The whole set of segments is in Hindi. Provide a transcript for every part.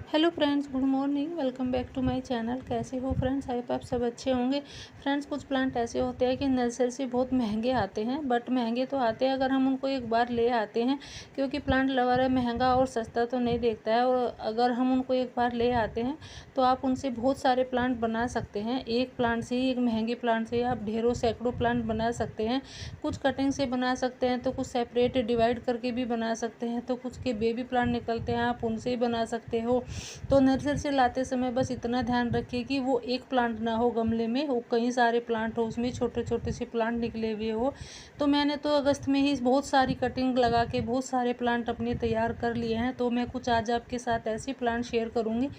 Hello friends, good morning. Welcome back to my channel. कैसे हो फ्रेंड्स? आई होप आप सब अच्छे होंगे। फ्रेंड्स, कुछ प्लांट ऐसे होते हैं कि नर्सरी से बहुत महंगे आते हैं, बट महंगे तो आते हैं अगर हम उनको एक बार ले आते हैं, क्योंकि प्लांट लवर है, महंगा और सस्ता तो नहीं देखता है। और अगर हम उनको एक बार ले आते हैं तो आप उनसे बहुत सारे प्लांट बना सकते हैं। एक प्लांट से ही, एक महंगे प्लांट से आप ढेरों सैकड़ों प्लांट बना सकते हैं। कुछ कटिंग से बना सकते हैं, तो कुछ सेपरेट डिवाइड करके भी बना सकते हैं, तो कुछ के बेबी प्लांट निकलते हैं, आप उनसे ही बना सकते हो। तो नर्सरी से लाते समय बस इतना ध्यान रखिए कि वो एक प्लांट ना हो गमले में, वो कई सारे प्लांट हो, उसमें छोटे छोटे से प्लांट निकले हुए हो। तो मैंने तो अगस्त में ही बहुत सारी कटिंग लगा के बहुत सारे प्लांट अपने तैयार कर लिए हैं। तो मैं कुछ आज आपके साथ ऐसे प्लांट शेयर करूँगी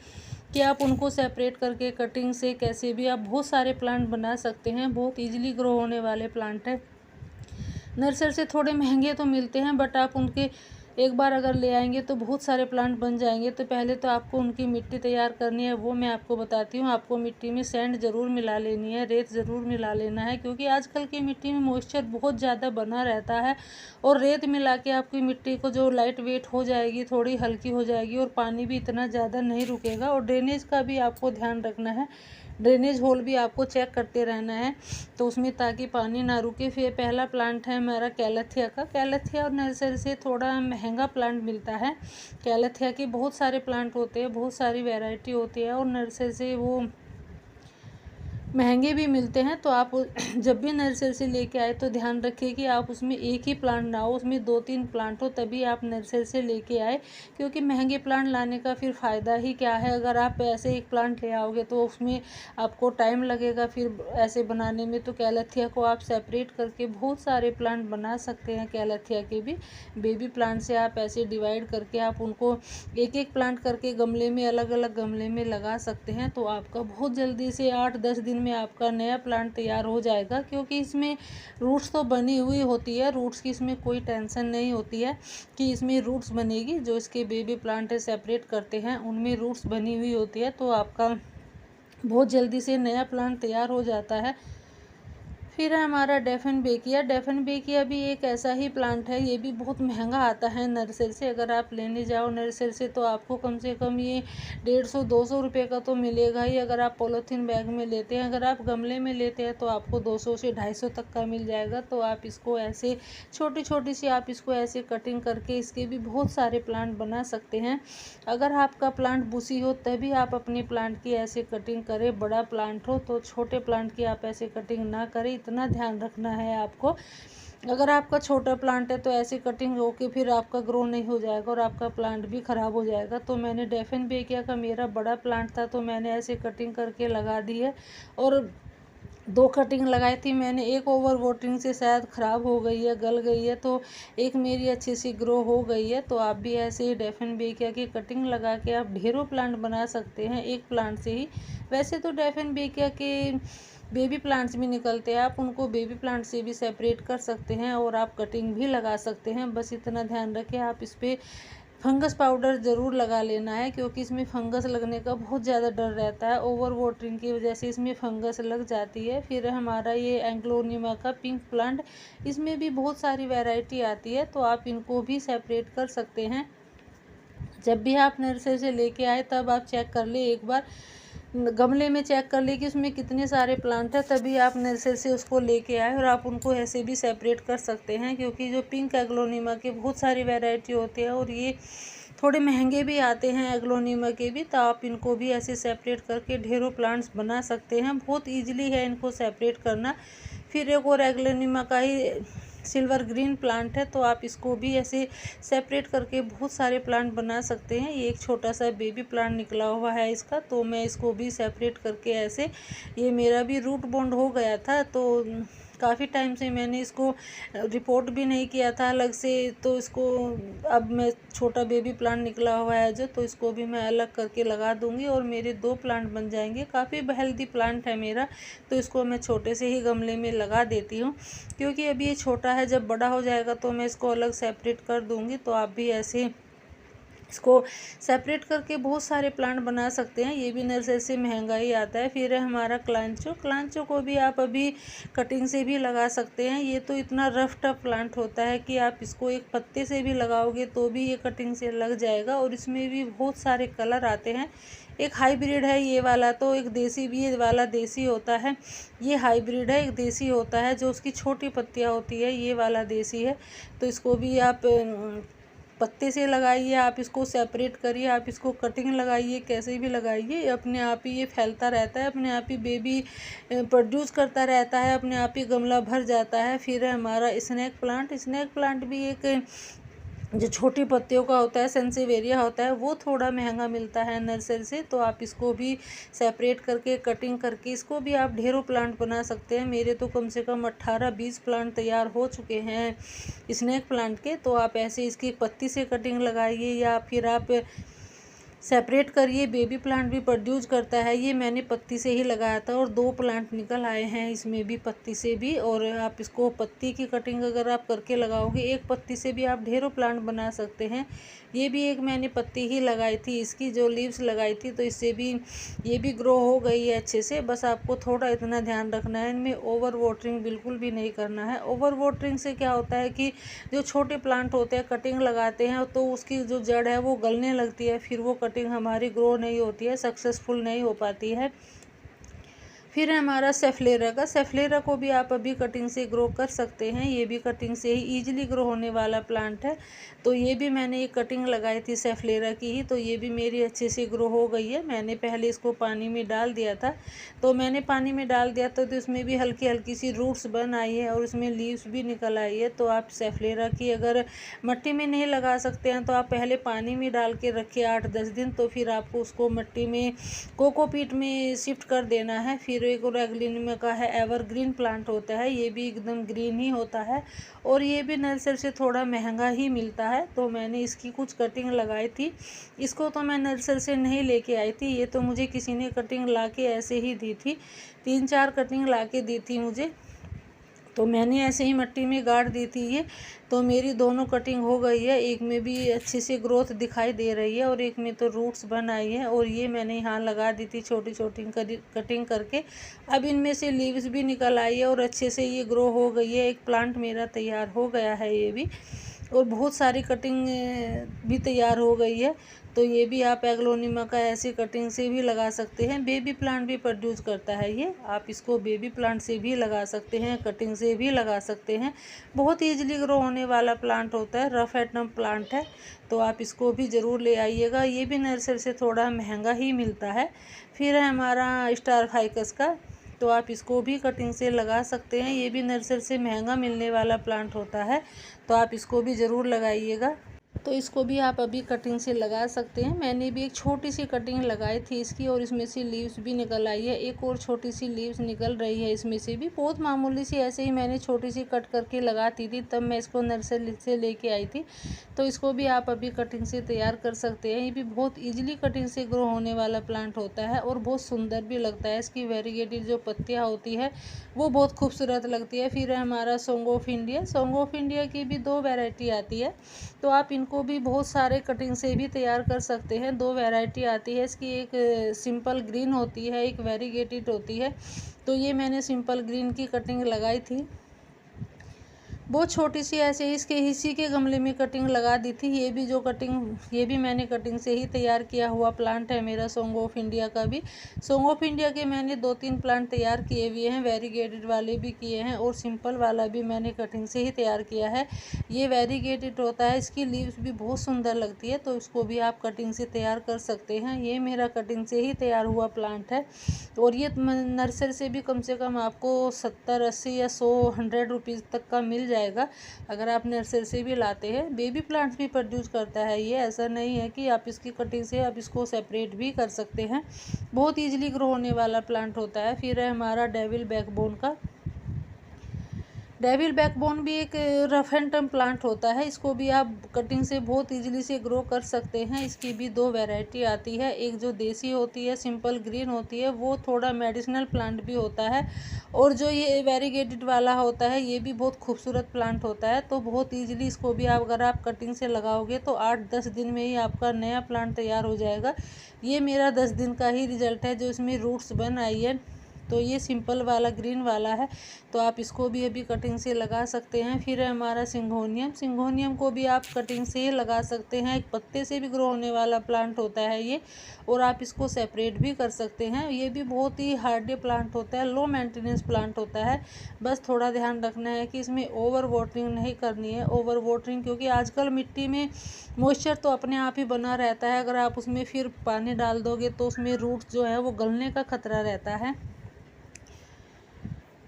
कि आप उनको सेपरेट करके कटिंग से कैसे भी आप बहुत सारे प्लांट बना सकते हैं। बहुत ईजिली ग्रो होने वाले प्लांट है। नर्सरी से थोड़े महंगे तो मिलते हैं, बट आप उनके एक बार अगर ले आएंगे तो बहुत सारे प्लांट बन जाएंगे। तो पहले तो आपको उनकी मिट्टी तैयार करनी है, वो मैं आपको बताती हूँ। आपको मिट्टी में सैंड ज़रूर मिला लेनी है, रेत ज़रूर मिला लेना है, क्योंकि आजकल की मिट्टी में मॉइस्चर बहुत ज़्यादा बना रहता है। और रेत मिला के आपकी मिट्टी को जो लाइट वेट हो जाएगी, थोड़ी हल्की हो जाएगी, और पानी भी इतना ज़्यादा नहीं रुकेगा। और ड्रेनेज का भी आपको ध्यान रखना है, ड्रेनेज होल भी आपको चेक करते रहना है, तो उसमें ताकि पानी ना रुके। फिर पहला प्लांट है हमारा कैलेथिया का। कैलेथिया और नर्सरी से थोड़ा महंगा प्लांट मिलता है। कैलेथिया के बहुत सारे प्लांट होते हैं, बहुत सारी वैरायटी होती है, और नर्सरी से वो महंगे भी मिलते हैं। तो आप जब भी नर्सरी से लेके आए तो ध्यान रखिए कि आप उसमें एक ही प्लांट ना हो, उसमें 2-3 प्लांट हो, तभी आप नर्सरी से लेके आए। क्योंकि महंगे प्लांट लाने का फिर फ़ायदा ही क्या है? अगर आप ऐसे एक प्लांट ले आओगे तो उसमें आपको टाइम लगेगा फिर ऐसे बनाने में। तो कैलेथिया को आप सेपरेट करके बहुत सारे प्लांट बना सकते हैं। कैलेथिया के भी बेबी प्लांट से आप ऐसे डिवाइड करके आप उनको एक एक प्लांट करके गमले में, अलग अलग गमले में लगा सकते हैं। तो आपका बहुत जल्दी से 8-10 दिन में आपका नया प्लांट तैयार हो जाएगा, क्योंकि इसमें रूट्स तो बनी हुई होती है। रूट्स की इसमें कोई टेंशन नहीं होती है कि इसमें रूट्स बनेगी। जो इसके बेबी प्लांट है सेपरेट करते हैं, उनमें रूट्स बनी हुई होती है। तो आपका बहुत जल्दी से नया प्लांट तैयार हो जाता है। फिर है हमारा डेफन बेकिया। डेफन बेकिया भी एक ऐसा ही प्लांट है, ये भी बहुत महंगा आता है नर्सरी से। अगर आप लेने जाओ नर्सरी से तो आपको कम से कम ये 150-200 रुपये का तो मिलेगा ही, अगर आप पॉलीथीन बैग में लेते हैं। अगर आप गमले में लेते हैं तो आपको 200 से 250 तक का मिल जाएगा। तो आप इसको ऐसे छोटी छोटी सी आप इसको ऐसे कटिंग करके इसके भी बहुत सारे प्लांट बना सकते हैं। अगर आपका प्लांट बुशी हो तभी आप अपने प्लांट की ऐसे कटिंग करें। बड़ा प्लांट हो तो छोटे प्लांट की आप ऐसे कटिंग ना करें, इतना ध्यान रखना है आपको। अगर आपका छोटा प्लांट है तो ऐसी कटिंग हो कि फिर आपका ग्रो नहीं हो जाएगा और आपका प्लांट भी ख़राब हो जाएगा। तो मैंने डेफन बेकिया का मेरा बड़ा प्लांट था, तो मैंने ऐसे कटिंग करके लगा दी है। और 2 कटिंग लगाई थी मैंने, एक ओवर वाटरिंग से शायद ख़राब हो गई है, गल गई है, तो एक मेरी अच्छी सी ग्रो हो गई है। तो आप भी ऐसे ही डेफन बेकिया की कटिंग लगा के आप ढेरों प्लांट बना सकते हैं एक प्लांट से ही। वैसे तो डेफन बेकिया के बेबी प्लांट्स भी निकलते हैं, आप उनको बेबी प्लांट से भी सेपरेट कर सकते हैं और आप कटिंग भी लगा सकते हैं। बस इतना ध्यान रखें आप इस पर फंगस पाउडर ज़रूर लगा लेना है, क्योंकि इसमें फंगस लगने का बहुत ज़्यादा डर रहता है। ओवर वाटरिंग की वजह से इसमें फंगस लग जाती है। फिर हमारा ये एंग्लोनिमा का पिंक प्लांट, इसमें भी बहुत सारी वैरायटी आती है, तो आप इनको भी सेपरेट कर सकते हैं। जब भी आप नर्सरी से लेके आए तब आप चेक कर ले, एक बार गमले में चेक कर ले कि उसमें कितने सारे प्लांट हैं, तभी आप नर्सरी से उसको लेके आए। और आप उनको ऐसे भी सेपरेट कर सकते हैं, क्योंकि जो पिंक एग्लोनिमा के बहुत सारी वैरायटी होती है और ये थोड़े महंगे भी आते हैं एग्लोनिमा के भी। तो आप इनको भी ऐसे सेपरेट करके ढेरों प्लांट्स बना सकते हैं, बहुत ईजिली है इनको सेपरेट करना। फिर एक और एग्लोनिमा का ही सिल्वर ग्रीन प्लांट है, तो आप इसको भी ऐसे सेपरेट करके बहुत सारे प्लांट बना सकते हैं। ये एक छोटा सा बेबी प्लांट निकला हुआ है इसका, तो मैं इसको भी सेपरेट करके ऐसे, ये मेरा भी रूट बॉन्ड हो गया था, तो काफ़ी टाइम से मैंने इसको रिपोर्ट भी नहीं किया था अलग से। तो इसको अब मैं छोटा बेबी प्लांट निकला हुआ है जो, तो इसको भी मैं अलग करके लगा दूंगी और मेरे 2 प्लांट बन जाएंगे। काफ़ी हेल्दी प्लांट है मेरा, तो इसको मैं छोटे से ही गमले में लगा देती हूँ, क्योंकि अभी ये छोटा है। जब बड़ा हो जाएगा तो मैं इसको अलग सेपरेट कर दूंगी। तो आप भी ऐसे इसको सेपरेट करके बहुत सारे प्लांट बना सकते हैं। ये भी नर्सरी से महंगा ही आता है। फिर है हमारा क्लांचो। क्लांचो को भी आप अभी कटिंग से भी लगा सकते हैं। ये तो इतना रफ टफ प्लांट होता है कि आप इसको एक पत्ते से भी लगाओगे तो भी ये कटिंग से लग जाएगा। और इसमें भी बहुत सारे कलर आते हैं। एक हाइब्रिड है ये वाला, तो एक देसी भी, ये वाला देसी होता है, ये हाइब्रिड है। एक देसी होता है जो उसकी छोटी पत्तियाँ होती है, ये वाला देसी है। तो इसको भी आप पत्ते से लगाइए, आप इसको सेपरेट करिए, आप इसको कटिंग लगाइए, कैसे भी लगाइए, अपने आप ही ये फैलता रहता है, अपने आप ही बेबी प्रोड्यूस करता रहता है, अपने आप ही गमला भर जाता है। फिर है हमारा स्नेक प्लांट। स्नेक प्लांट भी एक जो छोटी पत्तियों का होता है, सेंसिवेरिया होता है, वो थोड़ा महंगा मिलता है नर्सरी से। तो आप इसको भी सेपरेट करके कटिंग करके इसको भी आप ढेरों प्लांट बना सकते हैं। मेरे तो कम से कम 18-20 प्लांट तैयार हो चुके हैं स्नेक प्लांट के। तो आप ऐसे इसकी पत्ती से कटिंग लगाइए या फिर आप सेपरेट करिए। बेबी प्लांट भी प्रोड्यूस करता है। ये मैंने पत्ती से ही लगाया था और 2 प्लांट निकल आए हैं इसमें भी पत्ती से भी। और आप इसको पत्ती की कटिंग अगर आप करके लगाओगे, एक पत्ती से भी आप ढेरों प्लांट बना सकते हैं। ये भी एक मैंने पत्ती ही लगाई थी, इसकी जो लीव्स लगाई थी, तो इससे भी ये भी ग्रो हो गई है अच्छे से। बस आपको थोड़ा इतना ध्यान रखना है, इनमें ओवर वाटरिंग बिल्कुल भी नहीं करना है। ओवर वाटरिंग से क्या होता है कि जो छोटे प्लांट होते हैं, कटिंग लगाते हैं तो उसकी जो जड़ है वो गलने लगती है, फिर वो कटिंग हमारी ग्रो नहीं होती है, सक्सेसफुल नहीं हो पाती है। फिर है हमारा सेफ्लेरा का। सेफ्लेरा को भी आप अभी कटिंग से ग्रो कर सकते हैं। ये भी कटिंग से ही ईजिली ग्रो होने वाला प्लांट है। तो ये भी मैंने एक कटिंग लगाई थी सेफ्लेरा की ही, तो ये भी मेरी अच्छे से ग्रो हो गई है। मैंने पहले इसको पानी में डाल दिया था, तो मैंने पानी में डाल दिया तो इसमें भी हल्की हल्की सी रूट्स बन आई है और उसमें लीव्स भी निकल आई है। तो आप सेफ्लेरा की अगर मिट्टी में नहीं लगा सकते हैं तो आप पहले पानी में डाल के रखिए 8-10 दिन, तो फिर आपको उसको मिट्टी में कोकोपीट में शिफ्ट कर देना है। फिर एक और एग्लिनिमा का है, एवरग्रीन प्लांट होता है, ये भी एकदम ग्रीन ही होता है और ये भी नर्सरी से थोड़ा महंगा ही मिलता है। तो मैंने इसकी कुछ कटिंग लगाई थी। इसको तो मैं नर्सरी से नहीं लेके आई थी, ये तो मुझे किसी ने कटिंग ला के ऐसे ही दी थी। 3-4 कटिंग ला के दी थी मुझे, तो मैंने ऐसे ही मिट्टी में गाड़ दी थी ये। तो मेरी दोनों कटिंग हो गई है, एक में भी अच्छी सी ग्रोथ दिखाई दे रही है और एक में तो रूट्स बन आई है। और ये मैंने यहाँ लगा दी थी छोटी छोटी कटिंग करके। अब इनमें से लीव्स भी निकल आई है और अच्छे से ये ग्रो हो गई है। एक प्लांट मेरा तैयार हो गया है ये भी, और बहुत सारी कटिंग भी तैयार हो गई है। तो ये भी आप एग्लोनिमा का ऐसी कटिंग से भी लगा सकते हैं। बेबी प्लांट भी प्रोड्यूस करता है ये, आप इसको बेबी प्लांट से भी लगा सकते हैं, कटिंग से भी लगा सकते हैं। बहुत ईजिली ग्रो होने वाला प्लांट होता है, रफ एटम प्लांट है। तो आप इसको भी ज़रूर ले आइएगा। ये भी नर्सरी से थोड़ा महंगा ही मिलता है। फिर है हमारा स्टार फाइकस का, तो आप इसको भी कटिंग से लगा सकते हैं। ये भी नर्सरी से महंगा मिलने वाला प्लांट होता है, तो आप इसको भी ज़रूर लगाइएगा। तो इसको भी आप अभी कटिंग से लगा सकते हैं। मैंने भी एक छोटी सी कटिंग लगाई थी इसकी और इसमें से लीव्स भी निकल आई है। एक और छोटी सी लीव्स निकल रही है इसमें से भी, बहुत मामूली सी, ऐसे ही मैंने छोटी सी कट करके लगाती थी, तब मैं इसको नर्सरी से लेके आई थी। तो इसको भी आप अभी कटिंग से तैयार कर सकते हैं। ये भी बहुत ईजिली कटिंग से ग्रो होने वाला प्लांट होता है और बहुत सुंदर भी लगता है। इसकी वेरीगेटेड जो पत्तियाँ होती है वो बहुत खूबसूरत लगती है। फिर है हमारा song of India. Song of India की भी 2 वैरायटी आती है, तो आप इनको भी बहुत सारे कटिंग से भी तैयार कर सकते हैं। 2 वैरायटी आती है इसकी, एक सिंपल ग्रीन होती है, एक वेरीगेटेड होती है। तो ये मैंने सिंपल ग्रीन की कटिंग लगाई थी, बहुत छोटी सी, ऐसे ही इसके इसी के गमले में कटिंग लगा दी थी। ये भी जो कटिंग, ये भी मैंने कटिंग से ही तैयार किया हुआ प्लांट है मेरा सॉन्ग ऑफ इंडिया का भी। सॉन्ग ऑफ इंडिया के मैंने 2-3 प्लांट तैयार किए हुए हैं, वेरीगेटेड वाले भी किए हैं और सिंपल वाला भी मैंने कटिंग से ही तैयार किया है। ये वेरीगेटेड होता है, इसकी लीव्स भी बहुत सुंदर लगती है, तो इसको भी आप कटिंग से तैयार कर सकते हैं। ये मेरा कटिंग से ही तैयार हुआ प्लांट है और ये नर्सरी से भी कम से कम आपको 70-80 या 100-100 रुपीज़ तक का मिल जाएगा अगर आप नर्सरी से भी लाते हैं। बेबी प्लांट्स भी प्रोड्यूस करता है ये, ऐसा नहीं है कि आप इसकी कटिंग से आप इसको सेपरेट भी कर सकते हैं। बहुत ईजिली ग्रो होने वाला प्लांट होता है। फिर है हमारा डेविल बैकबोन का। डेविल बैकबोन भी एक रफ एंड टर्म प्लांट होता है, इसको भी आप कटिंग से बहुत इजीली से ग्रो कर सकते हैं। इसकी भी दो वैरायटी आती है, एक जो देसी होती है सिंपल ग्रीन होती है, वो थोड़ा मेडिसिनल प्लांट भी होता है, और जो ये वेरीगेटेड वाला होता है ये भी बहुत खूबसूरत प्लांट होता है। तो बहुत ईजिली इसको भी आप अगर आप कटिंग से लगाओगे तो 8-10 दिन में ही आपका नया प्लांट तैयार हो जाएगा। ये मेरा 10 दिन का ही रिजल्ट है जो इसमें रूट्स बन आई है। तो ये सिंपल वाला ग्रीन वाला है, तो आप इसको भी अभी कटिंग से लगा सकते हैं। फिर है हमारा सिंगोनियम, सिंगोनियम को भी आप कटिंग से लगा सकते हैं, एक पत्ते से भी ग्रो होने वाला प्लांट होता है ये, और आप इसको सेपरेट भी कर सकते हैं। ये भी बहुत ही हार्डी प्लांट होता है, लो मेंटेनेंस प्लांट होता है। बस थोड़ा ध्यान रखना है कि इसमें ओवर वाटरिंग नहीं करनी है, ओवर वाटरिंग क्योंकि आजकल मिट्टी में मॉइस्चर तो अपने आप ही बना रहता है, अगर आप उसमें फिर पानी डाल दोगे तो उसमें रूट्स जो है वो गलने का खतरा रहता है।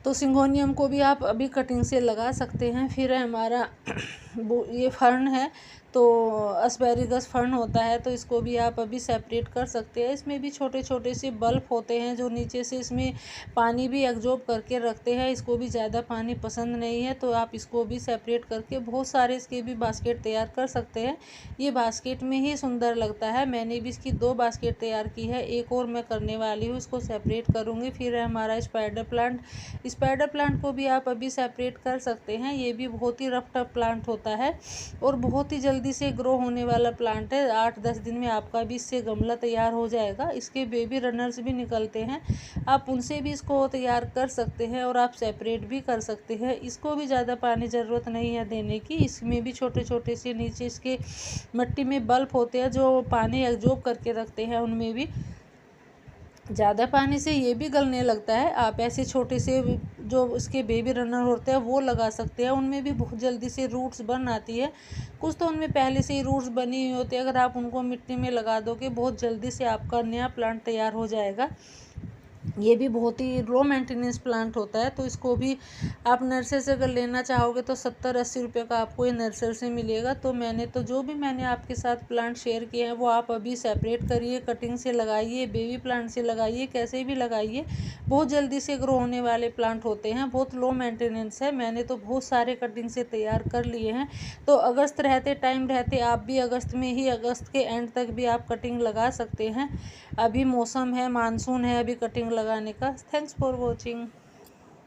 तो सिंगोनियम को भी आप अभी कटिंग से लगा सकते हैं। फिर है हमारा ये फर्न है, तो एस्पेरेगस फर्न होता है, तो इसको भी आप अभी सेपरेट कर सकते हैं। इसमें भी छोटे छोटे से बल्ब होते हैं जो नीचे से इसमें पानी भी एब्जॉर्ब करके रखते हैं, इसको भी ज़्यादा पानी पसंद नहीं है, तो आप इसको भी सेपरेट करके बहुत सारे इसके भी बास्केट तैयार कर सकते हैं। ये बास्केट में ही सुंदर लगता है। मैंने भी इसकी 2 बास्केट तैयार की है, एक और मैं करने वाली हूँ, इसको सेपरेट करूँगी। फिर है हमारा स्पाइडर प्लांट, स्पाइडर प्लांट को भी आप अभी सेपरेट कर सकते हैं। ये भी बहुत ही रफ टफ प्लांट होता है और बहुत ही जल्दी से ग्रो होने वाला प्लांट है। 8-10 दिन में आपका भी इससे गमला तैयार हो जाएगा। इसके बेबी रनर्स भी निकलते हैं, आप उनसे भी इसको तैयार कर सकते हैं और आप सेपरेट भी कर सकते हैं। इसको भी ज़्यादा पानी ज़रूरत नहीं है देने की, इसमें भी छोटे छोटे से नीचे इसके मिट्टी में बल्ब होते हैं जो पानी एब्जॉर्ब करके रखते हैं, उनमें भी ज़्यादा पानी से ये भी गलने लगता है। आप ऐसे छोटे से जो उसके बेबी रनर होते हैं वो लगा सकते हैं, उनमें भी बहुत जल्दी से रूट्स बन आती है। कुछ तो उनमें पहले से ही रूट्स बनी हुई होती है, अगर आप उनको मिट्टी में लगा दोगे बहुत जल्दी से आपका नया प्लांट तैयार हो जाएगा। ये भी बहुत ही लो मेंटेनेंस प्लांट होता है, तो इसको भी आप नर्सरी से अगर लेना चाहोगे तो 70-80 रुपये का आपको ये नर्सरी से मिलेगा। तो मैंने आपके साथ प्लांट शेयर किए हैं वो आप अभी सेपरेट करिए, कटिंग से लगाइए, बेबी प्लांट से लगाइए, कैसे भी लगाइए, बहुत जल्दी से ग्रो होने वाले प्लांट होते हैं, बहुत लो मेंटेनेंस है। मैंने तो बहुत सारे कटिंग से तैयार कर लिए हैं। तो अगस्त रहते टाइम रहते आप भी अगस्त में ही, अगस्त के एंड तक भी आप कटिंग लगा सकते हैं। अभी मौसम है, मानसून है अभी कटिंग लगाने का। Thanks for watching.